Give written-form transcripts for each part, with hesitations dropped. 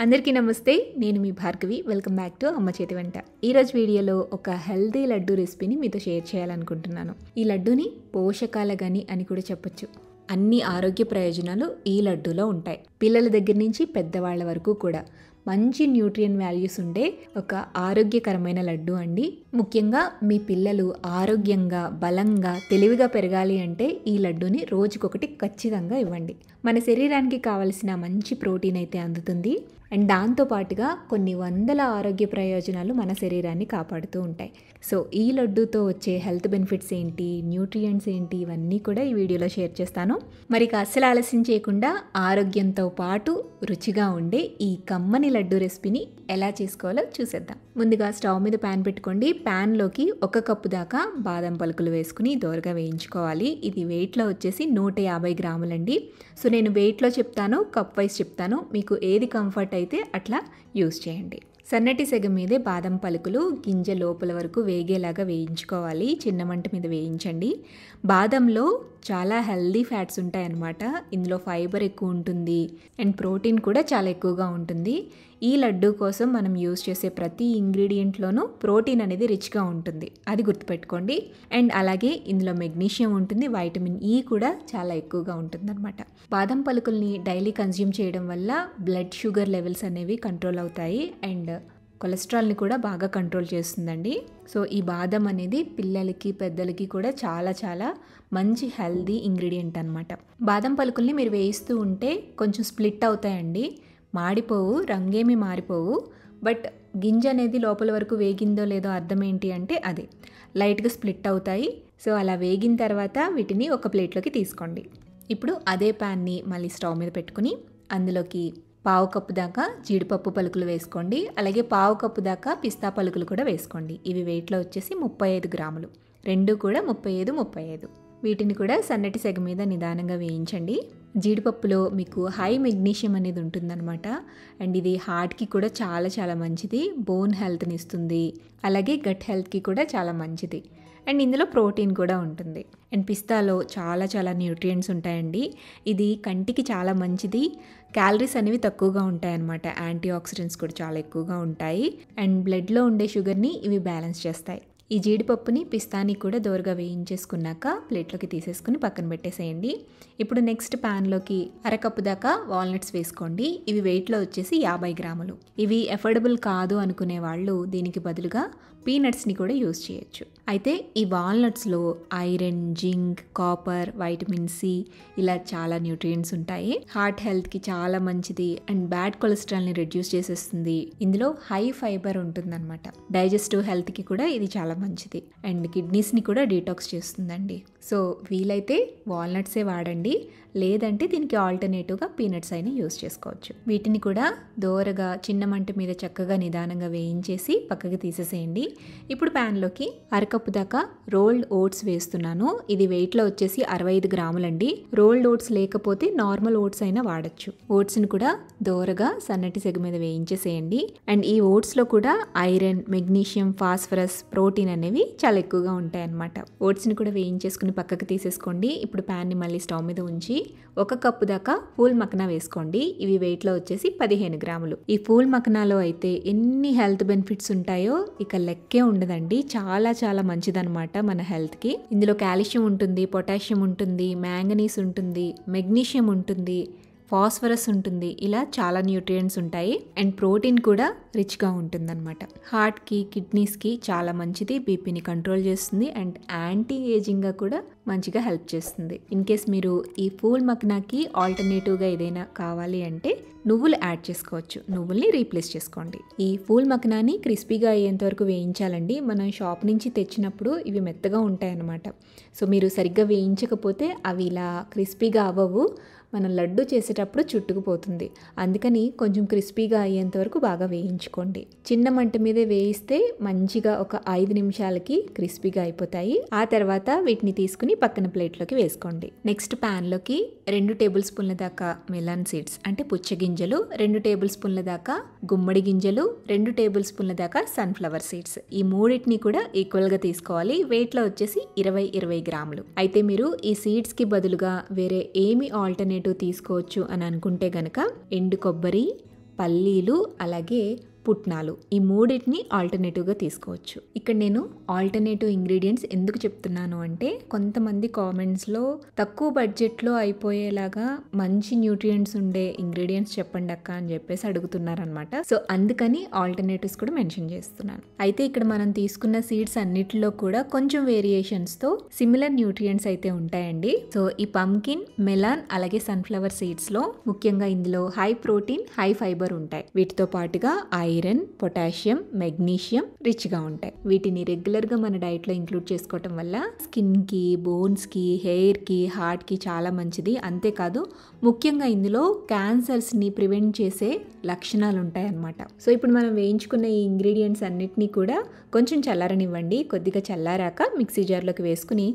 అందరికీ నమస్తే. నేను మీ భార్గవి. వెల్కమ్ బ్యాక్ టు అమ్మ చేతి వంట. ఈరోజు వీడియోలో ఒక హెల్దీ లడ్డు రెసిపీని మీతో షేర్ చేయాలనుకుంటున్నాను. ఈ లడ్డూని పోషకాల గని అని కూడా చెప్పొచ్చు. అన్ని ఆరోగ్య ప్రయోజనాలు ఈ లడ్డూలో ఉంటాయి. పిల్లల దగ్గర నుంచి పెద్దవాళ్ళ వరకు కూడా మంచి న్యూట్రియన్ వాల్యూస్ ఉండే ఒక ఆరోగ్యకరమైన లడ్డు అండి. ముఖ్యంగా మీ పిల్లలు ఆరోగ్యంగా, బలంగా, తెలివిగా పెరగాలి అంటే ఈ లడ్డూని రోజుకొకటి ఖచ్చితంగా ఇవ్వండి. మన శరీరానికి కావలసిన మంచి ప్రోటీన్ అయితే అందుతుంది. అండ్ దాంతోపాటుగా కొన్ని వందల ఆరోగ్య ప్రయోజనాలు మన శరీరాన్ని కాపాడుతూ ఉంటాయి. సో ఈ లడ్డూతో వచ్చే హెల్త్ బెనిఫిట్స్ ఏంటి, న్యూట్రియంట్స్ ఏంటి, ఇవన్నీ కూడా ఈ వీడియోలో షేర్ చేస్తాను. మరి అస్సలు ఆలస్యం చేయకుండా ఆరోగ్యంతో పాటు రుచిగా ఉండే ఈ కమ్మని లడ్డు రెసిపీని ఎలా చేసుకోవాలో చూసేద్దాం. ముందుగా స్టవ్ మీద ప్యాన్ పెట్టుకోండి. ప్యాన్లోకి 1 కప్పు దాకా బాదం పలుకులు వేసుకుని దోరగా వేయించుకోవాలి. ఇది వెయిట్లో వచ్చేసి 150 గ్రాములండి. సో నేను వెయిట్లో చెప్తాను, కప్ వైజ్ చెప్తాను. మీకు ఏది కంఫర్ట్ అయితే అట్లా యూస్ చేయండి. సన్నటి సెగ మీదే బాదం పలుకులు గింజ లోపల వరకు వేగేలాగా వేయించుకోవాలి. చిన్న మంట మీద వేయించండి. బాదంలో చాలా హెల్దీ ఫ్యాట్స్ ఉంటాయన్నమాట. ఇందులో ఫైబర్ ఎక్కువ ఉంటుంది అండ్ ప్రోటీన్ కూడా చాలా ఎక్కువగా ఉంటుంది. ఈ లడ్డు కోసం మనం యూస్ చేసే ప్రతి ఇంగ్రీడియంట్లోనూ ప్రోటీన్ అనేది రిచ్గా ఉంటుంది, అది గుర్తుపెట్టుకోండి. అండ్ అలాగే ఇందులో మెగ్నీషియం ఉంటుంది, వైటమిన్ ఈ కూడా చాలా ఎక్కువగా ఉంటుందన్నమాట. బాదం పలుకుల్ని డైలీ కన్జ్యూమ్ చేయడం వల్ల బ్లడ్ షుగర్ లెవెల్స్ అనేవి కంట్రోల్ అవుతాయి అండ్ కొలెస్ట్రాల్ని కూడా బాగా కంట్రోల్ చేస్తుందండి. సో ఈ బాదం అనేది పిల్లలకి, పెద్దలకి కూడా చాలా చాలా మంచి హెల్దీ ఇంగ్రీడియంట్ అనమాట. బాదం పలుకుల్ని మీరు వేయిస్తూ ఉంటే కొంచెం స్ప్లిట్ అవుతాయండి, మాడిపోవు, రంగేమి మారిపోవు. బట్ గింజ అనేది లోపల వరకు వేగిందో లేదో అర్థం ఏంటి అంటే అదే లైట్గా స్ప్లిట్ అవుతాయి. సో అలా వేగిన తర్వాత వీటిని ఒక ప్లేట్లోకి తీసుకోండి. ఇప్పుడు అదే ప్యాన్ని మళ్ళీ స్టవ్ మీద పెట్టుకుని అందులోకి 1/2 కప్పు దాకా జీడిపప్పు పలుకులు వేసుకోండి. అలాగే 1/2 కప్పు దాకా పిస్తా పలుకులు కూడా వేసుకోండి. ఇవి వెయిట్లో వచ్చేసి 35 గ్రాములు. రెండు కూడా 35. వీటిని కూడా సన్నటి సెగ మీద నిదానంగా వేయించండి. జీడిపప్పులో మీకు హై మెగ్నీషియం అనేది ఉంటుందన్నమాట. అండ్ ఇది హార్ట్కి కూడా చాలా చాలా మంచిది, బోన్ హెల్త్ని ఇస్తుంది, అలాగే గట్ హెల్త్కి కూడా చాలా మంచిది. అండ్ ఇందులో ప్రోటీన్ కూడా ఉంటుంది. అండ్ పిస్తాలో చాలా చాలా న్యూట్రియంట్స్ ఉంటాయండి. ఇది కంటికి చాలా మంచిది. క్యాలరీస్ అనేవి తక్కువగా ఉంటాయన్నమాట. యాంటీ ఆక్సిడెంట్స్ కూడా చాలా ఎక్కువగా ఉంటాయి. అండ్ బ్లడ్లో ఉండే షుగర్ని ఇవి బ్యాలెన్స్ చేస్తాయి. ఈ జీడిపప్పుని, పిస్తాని కూడా దోరగా వేయించేసుకున్నాక ప్లేట్లోకి తీసేసుకుని పక్కన పెట్టేసేయండి. ఇప్పుడు నెక్స్ట్ ప్యాన్లోకి 1/2 కప్పు దాకా వాల్నట్స్ వేసుకోండి. ఇవి వెయిట్లో వచ్చేసి 50 గ్రాములు. ఇవి ఎఫోర్డబుల్ కాదు అనుకునే వాళ్ళు దీనికి బదులుగా పీనట్స్ని కూడా యూస్ చేయొచ్చు. అయితే ఈ వాల్నట్స్లో iron, zinc, copper, vitamin C ఇలా చాలా న్యూట్రియంట్స్ ఉంటాయి. హార్ట్ హెల్త్కి చాలా మంచిది అండ్ బ్యాడ్ కొలెస్ట్రాల్ని రెడ్యూస్ చేసేస్తుంది. ఇందులో హై ఫైబర్ ఉంటుందన్నమాట. డైజెస్టివ్ హెల్త్కి కూడా ఇది చాలా మంచిది అండ్ కిడ్నీస్ని కూడా డీటాక్స్ చేస్తుందండి. సో వీలైతే వాల్నట్సే వాడండి, లేదంటే దీనికి ఆల్టర్నేటివ్గా పీనట్స్ అయినా యూస్ చేసుకోవచ్చు. వీటిని కూడా దోరగా చిన్న మంట మీద చక్కగా నిదానంగా వేయించేసి పక్కకి తీసేసేయండి. ఇప్పుడు ప్యాన్లోకి 1/2 కప్పు దాకా రోల్డ్ ఓట్స్ వేస్తున్నాను. ఇది వెయిట్లో వచ్చేసి 65 గ్రాములండి. రోల్డ్ ఓట్స్ లేకపోతే నార్మల్ ఓట్స్ అయినా వాడచ్చు. ఓట్స్ని కూడా దోరగా సన్నటి సెగ మీద వేయించేసేయండి. అండ్ ఈ ఓట్స్లో కూడా ఐరన్, మెగ్నీషియం, ఫాస్ఫరస్, ప్రోటీన్ అనేవి చాలా ఎక్కువగా ఉంటాయి అన్నమాట. ఓట్స్ని కూడా వేయించేసుకుని పక్కకి తీసేసుకోండి. ఇప్పుడు ప్యాన్ని మళ్ళీ స్టవ్ మీద ఉంచి 1 కప్పు దాకా ఫూల్ మఖనా వేసుకోండి. ఇవి వెయిట్లో వచ్చేసి 15 గ్రాములు. ఈ ఫూల్ మఖనాలో అయితే ఎన్ని హెల్త్ బెనిఫిట్స్ ఉంటాయో ఇక లెక్కే ఉండదండి. చాలా చాలా మంచిదన్నమాట మన హెల్త్కి. ఇందులో కాల్షియం ఉంటుంది, పొటాషియం ఉంటుంది, మ్యాంగనీస్ ఉంటుంది, మెగ్నీషియం ఉంటుంది, ఫాస్ఫరస్ ఉంటుంది. ఇలా చాలా న్యూట్రియంట్స్ ఉంటాయి అండ్ ప్రోటీన్ కూడా రిచ్గా ఉంటుందన్నమాట. హార్ట్కి, కిడ్నీస్కి చాలా మంచిది, బీపీని కంట్రోల్ చేస్తుంది అండ్ యాంటీ ఏజింగ్గా కూడా మంచిగా హెల్ప్ చేస్తుంది. ఇన్ కేస్ మీరు ఈ ఫూల్ మఖనాకి ఆల్టర్నేటివ్గా ఏదైనా కావాలి అంటే నువ్వులు యాడ్ చేసుకోవచ్చు. నువ్వుల్ని రీప్లేస్ చేసుకోండి. ఈ ఫూల్ మఖనాని క్రిస్పీగా అయ్యేంత వరకు వేయించాలండి. మనం షాప్ నుంచి తెచ్చినప్పుడు ఇవి మెత్తగా ఉంటాయన్నమాట. సో మీరు సరిగ్గా వేయించకపోతే అవి ఇలా క్రిస్పీగా అవ్వవు, మనం లడ్డు చేసేటప్పుడు చుట్టుకుపోతుంది. అందుకని కొంచెం క్రిస్పీగా అయ్యేంత వరకు బాగా వేయించుకోండి. చిన్న మంట మీదే వేయిస్తే మంచిగా ఒక 5 నిమిషాలకి క్రిస్పీగా అయిపోతాయి. ఆ తర్వాత వీటిని తీసుకుని పక్కన ప్లేట్లోకి వేసుకోండి. నెక్స్ట్ ప్యాన్లోకి 2 టేబుల్ స్పూన్ల దాకా మెలాన్ సీడ్స్ అంటే పుచ్చగింజలు, 2 టేబుల్ స్పూన్ల దాకా గుమ్మడి గింజలు, 2 టేబుల్ స్పూన్ల దాకా సన్ఫ్లవర్ సీడ్స్, ఈ మూడింటిని కూడా ఈక్వల్గా తీసుకోవాలి. వెయిట్లో వచ్చేసి 20 గ్రాములు. అయితే మీరు ఈ సీడ్స్కి బదులుగా వేరే ఏమి ఆల్టర్నేటివ్ తీసుకోవచ్చు అని అనుకుంటే గనక ఎండు కొబ్బరి, పల్లీలు అలాగే పుట్నాలు, ఈ మూడింటిని ఆల్టర్నేటివ్గా తీసుకోవచ్చు. ఇక్కడ నేను ఆల్టర్నేటివ్ ఇంగ్రీడియంట్స్ ఎందుకు చెప్తున్నాను అంటే, కొంతమంది కామెంట్స్లో తక్కువ బడ్జెట్లో అయిపోయేలాగా మంచి న్యూట్రియంట్స్ ఉండే ఇంగ్రీడియంట్స్ చెప్పండి అక్క అని చెప్పేసి అడుగుతున్నారనమాట. సో అందుకని ఆల్టర్నేటివ్స్ కూడా మెన్షన్ చేస్తున్నాను. అయితే ఇక్కడ మనం తీసుకున్న సీడ్స్ అన్నిటిలో కూడా కొంచెం వేరియేషన్స్తో సిమిలర్ న్యూట్రియంట్స్ అయితే ఉంటాయండి. సో ఈ పంకిన్, మెలాన్ అలాగే సన్ఫ్లవర్ సీడ్స్లో ముఖ్యంగా ఇందులో హై ప్రోటీన్, హై ఫైబర్ ఉంటాయి. వీటితో పాటుగా ఐరన్, పొటాషియం, మెగ్నీషియం రిచ్గా ఉంటాయి. వీటిని రెగ్యులర్గా మన డైట్లో ఇంక్లూడ్ చేసుకోవటం వల్ల స్కిన్కి, బోన్స్కి, హెయిర్కి, హార్ట్కి చాలా మంచిది. అంతేకాదు ముఖ్యంగా ఇందులో క్యాన్సర్స్ని ప్రివెంట్ చేసే లక్షణాలు ఉంటాయి అన్నమాట. సో ఇప్పుడు మనం వేయించుకున్న ఈ ఇంగ్రీడియంట్స్ అన్నిటినీ కూడా కొంచెం చల్లారనివ్వండి. కొద్దిగా చల్లారాక మిక్సీ జార్లోకి వేసుకుని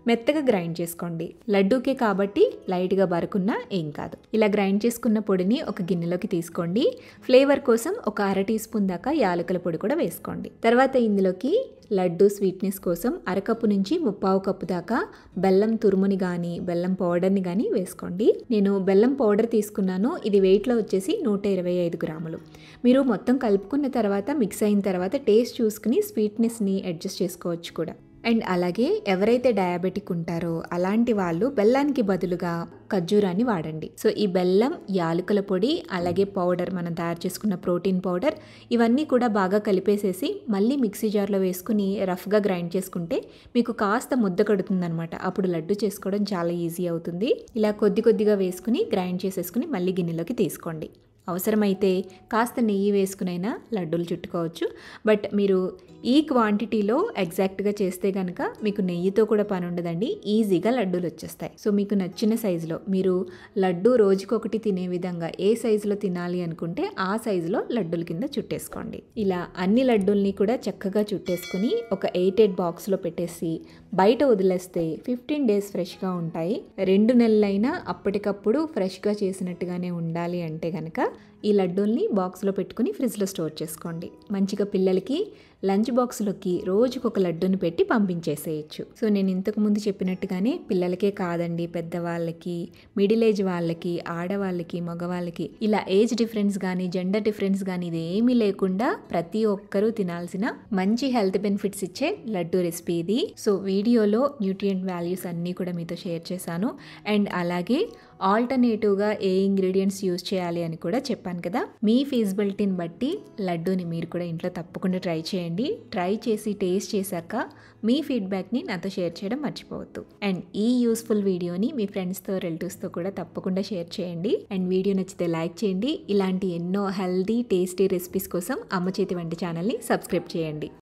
మెత్తగా గ్రైండ్ చేసుకోండి. లడ్డూకే కాబట్టి లైట్గా బరుకున్నా ఏం కాదు. ఇలా గ్రైండ్ చేసుకున్న పొడిని ఒక గిన్నెలోకి తీసుకోండి. ఫ్లేవర్ కోసం ఒక 1/2 టీ స్పూన్ దాకా యాలకుల పొడి కూడా వేసుకోండి. తర్వాత ఇందులోకి లడ్డు స్వీట్నెస్ కోసం 1/2 కప్పు నుంచి 3/4 కప్పు దాకా బెల్లం తురుముని కానీ బెల్లం పౌడర్ని కానీ వేసుకోండి. నేను బెల్లం పౌడర్ తీసుకున్నాను. ఇది వెయిట్లో వచ్చేసి 125 గ్రాములు. మీరు మొత్తం కలుపుకున్న తర్వాత మిక్స్ అయిన తర్వాత టేస్ట్ చూసుకుని స్వీట్నెస్ని అడ్జస్ట్ చేసుకోవచ్చు కూడా. అండ్ అలాగే ఎవరైతే డయాబెటిక్ ఉంటారో అలాంటి వాళ్ళు బెల్లానికి బదులుగా ఖర్జూరాన్ని వాడండి. సో ఈ బెల్లం, యాలకుల పొడి అలాగే పౌడర్, మనం తయారు చేసుకున్న ప్రోటీన్ పౌడర్, ఇవన్నీ కూడా బాగా కలిపేసేసి మళ్ళీ మిక్సీ జార్లో వేసుకుని రఫ్గా గ్రైండ్ చేసుకుంటే మీకు కాస్త ముద్ద కడుతుందనమాట. అప్పుడు లడ్డు చేసుకోవడం చాలా ఈజీ అవుతుంది. ఇలా కొద్దిగా వేసుకుని గ్రైండ్ చేసేసుకుని మళ్ళీ గిన్నెలోకి తీసుకోండి. అవసరమైతే కాస్త నెయ్యి వేసుకునైనా లడ్డూలు చుట్టుకోవచ్చు. బట్ మీరు ఈ క్వాంటిటీలో ఎగ్జాక్ట్గా చేస్తే కనుక మీకు నెయ్యితో కూడా పని ఉండదండి, ఈజీగా లడ్డూలు వచ్చేస్తాయి. సో మీకు నచ్చిన సైజులో, మీరు లడ్డు రోజుకొకటి తినే విధంగా ఏ సైజులో తినాలి అనుకుంటే ఆ సైజులో లడ్డూల కింద చుట్టేసుకోండి. ఇలా అన్ని లడ్డూల్ని కూడా చక్కగా చుట్టేసుకుని ఒక 8 బాక్స్లో పెట్టేసి బయట వదిలేస్తే 15 డేస్ ఫ్రెష్గా ఉంటాయి. 2 నెలలైనా అప్పటికప్పుడు ఫ్రెష్గా చేసినట్టుగానే ఉండాలి అంటే కనుక ఈ లడ్డూల్ని బాక్స్లో పెట్టుకుని ఫ్రిడ్జ్లో స్టోర్ చేసుకోండి. మంచిగా పిల్లలకి లంచ్ బాక్స్లోకి రోజుకొక లడ్డూని పెట్టి పంపించేసేయచ్చు. సో నేను ఇంతకుముందు చెప్పినట్టుగానే పిల్లలకే కాదండి, పెద్దవాళ్ళకి, మిడిల్ ఏజ్ వాళ్ళకి, ఆడవాళ్ళకి, మగవాళ్ళకి, ఇలా ఏజ్ డిఫరెన్స్ కానీ జెండర్ డిఫరెన్స్ కానీ ఇది ఏమీ లేకుండా ప్రతి ఒక్కరూ తినాల్సిన మంచి హెల్త్ బెనిఫిట్స్ ఇచ్చే లడ్డూ రెసిపీ ఇది. సో వీడియోలో న్యూట్రియంట్ వాల్యూస్ అన్నీ కూడా మీతో షేర్ చేశాను. అండ్ అలాగే ఆల్టర్నేటివ్గా ఏ ఇంగ్రీడియంట్స్ యూజ్ చేయాలి అని కూడా చెప్పాను కదా. మీ ఫీజిబిలిటీని బట్టి లడ్డూని మీరు కూడా ఇంట్లో తప్పకుండా ట్రై చేయండి. ట్రై చేసి టేస్ట్ చేశాక మీ ఫీడ్బ్యాక్ని నాతో షేర్ చేయడం మర్చిపోవద్దు. అండ్ ఈ యూస్ఫుల్ వీడియోని మీ ఫ్రెండ్స్తో, రిలేటివ్స్తో కూడా తప్పకుండా షేర్ చేయండి. అండ్ వీడియో నచ్చితే లైక్ చేయండి. ఇలాంటి ఎన్నో హెల్దీ, టేస్టీ రెసిపీస్ కోసం అమ్మ చేతి వంట ఛానల్ని సబ్స్క్రైబ్ చేయండి.